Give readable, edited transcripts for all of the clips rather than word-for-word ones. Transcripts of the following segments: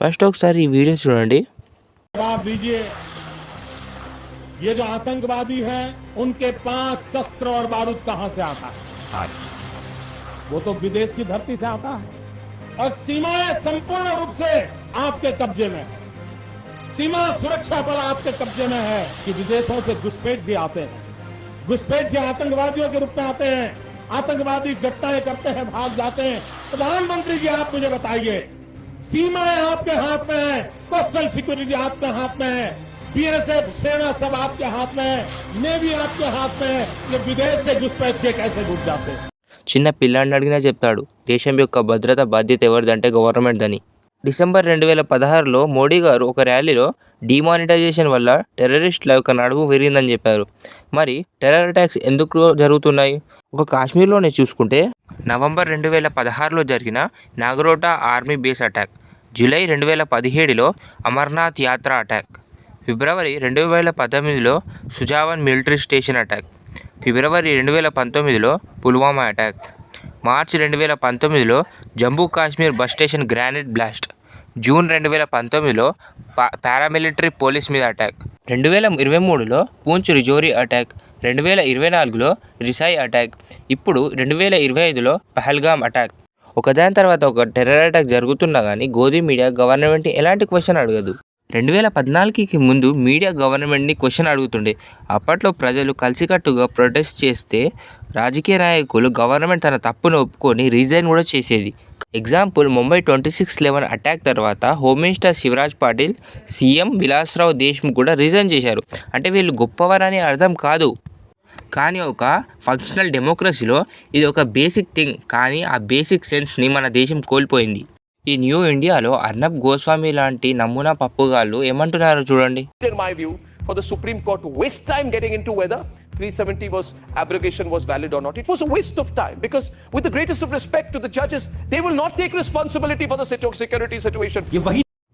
First ఒకసారి ఈ video చూడండి. जवाब दीजिए, ये जो आतंकवादी हैं उनके पास शस्त्र और बारूद कहां से आता है? वो तो विदेश की धरती से आता है और सीमाएं संपूर्ण रूप से आपके कब्जे में है। सीमा सुरक्षा बल आपके कब्जे में है कि विदेशों से घुसपैठ भी आते हैं, घुसपैठ भी आतंकवादियों के रूप में आते हैं, आतंकवादी घटनाएं करते हैं, भाग जाते हैं। प्रधानमंत्री जी आप मुझे बताइए, सीमाएं आपके हाथ में है, कोस्टल सिक्योरिटी आपके हाथ में है, बीएसएफ सेना सब आपके हाथ में है, नेवी आपके हाथ में है, ये विदेश से घुसपैठ के कैसे घुस जाते हैं? చిన్న పిల్లాడిని అడిగినా చెప్తాడు దేశం యొక్క భద్రత బాధ్యత ఎవరిదంటే గవర్నమెంట్దని. డిసెంబర్ 2016లో మోడీ గారు ఒక ర్యాలీలో డిమానిటైజేషన్ వల్ల టెర్రరిస్టుల యొక్క నడుము విరిగిందని చెప్పారు. మరి టెర్రర్ అటాక్స్ ఎందుకు జరుగుతున్నాయి? ఒక కాశ్మీర్లోనే చూసుకుంటే నవంబర్ 2016లో జరిగిన Nagrota army base attack, July 2017లో అమర్నాథ్ యాత్ర అటాక్, ఫిబ్రవరి 2019లో Sunjuwan military station attack, February 2019లో పుల్వామా అటాక్, మార్చి 2019లో Jammu Kashmir bus station grenade blast, June 2019లో పారామిలిటరీ పోలీస్ మీద అటాక్, 2023లో పూంచ్ రిజోరీ అటాక్, 2024లో రిసాయ్ అటాక్, ఇప్పుడు 2025లో పహల్గామ్ అటాక్. ఒకదాని తర్వాత ఒక టెర్రర్ అటాక్ జరుగుతున్నా కానీ గోధి మీడియా గవర్నమెంట్ని ఎలాంటి క్వశ్చన్ అడగదు. 2014కి ముందు మీడియా గవర్నమెంట్ని క్వశ్చన్ అడుగుతుండే. అప్పట్లో ప్రజలు కలిసికట్టుగా ప్రొటెస్ట్ చేస్తే రాజకీయ నాయకులు గవర్నమెంట్ తన తప్పును ఒప్పుకొని రిజైన్ కూడా చేసేది. ఎగ్జాంపుల్, ముంబై 26/11 అటాక్ తర్వాత home minister Shivraj Patil, CM Vilasrao Deshmukh కూడా రిజైన్ చేశారు. అంటే వీళ్ళు గొప్పవారని అర్థం కాదు. కానీ ఒక ఫంక్షనల్ డెమోక్రసీలో ఇది ఒక బేసిక్ థింగ్. కానీ ఆ బేసిక్ సెన్స్ని మన దేశం కోల్పోయింది. ఈ న్యూ ఇండియాలో అర్నబ్ గోస్వామి లాంటి నమూనా పప్పుగాళ్ళు ఏమంటున్నారో చూడండి. In my view, for the Supreme Court to waste time getting into whether 370 abrogation was valid or not, it was a waste of time, because with the greatest of respect to the judges, they will not take responsibility for the security situation.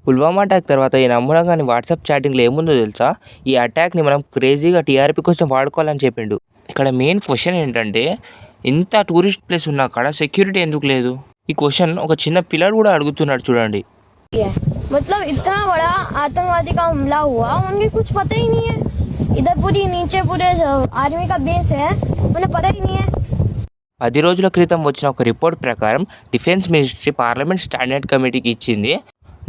Pulwama attack తర్వాత ఈ నమూనా కానీ WhatsApp చాటింగ్లో ఏముందో తెలుసా? ఈ అటాక్ని మనం క్రేజీగా TRP కోసం వాడుకోవాలని చెప్పిండు. ఇక్కడ మెయిన్ క్వశ్చన్ ఏంటంటే, ఇంత టూరిస్ట్ ప్లేస్ ఉన్నా అక్కడ సెక్యూరిటీ ఎందుకు లేదు? ఈ క్వశ్చన్ ఒక చిన్న పిల్లడు కూడా అడుగుతున్నాడు చూడండి. मतलब इतना बड़ा आतंकवादी का हमला हुआ, उन्हें कुछ पता ही नहीं है. इधर पूरी नीचे पूरे आर्मी का बेस है, उन्हें पता ही नहीं है. 10 రోజుల క్రితం వచ్చిన ఒక రిపోర్ట్ ప్రకారం డిఫెన్స్ మినిస్ట్రీ పార్లమెంట్ స్టాండర్డ్ కమిటీకి ఇచ్చింది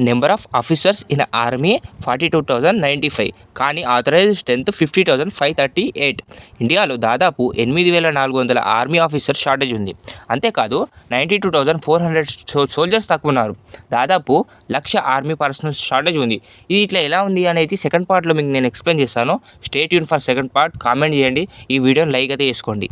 number of officers in army 42,095, కానీ ఆథరైజ్డ్ స్ట్రెంత్ 50,538. ఇండియాలో దాదాపు 8,400 ఆర్మీ ఆఫీసర్ షార్టేజ్ ఉంది. అంతేకాదు 92,400 సోల్జర్స్ తక్కువ ఉన్నారు. దాదాపు 1,00,000 ఆర్మీ పర్సనల్ షార్టేజ్ ఉంది. ఇది ఇట్లా ఎలా ఉంది అనేది సెకండ్ పార్ట్లో మీకు నేను ఎక్స్ప్లెయిన్ చేస్తాను. Stay tune for second part. Comment చేయండి, ఈ వీడియోని లైక్ అయితే చేసుకోండి.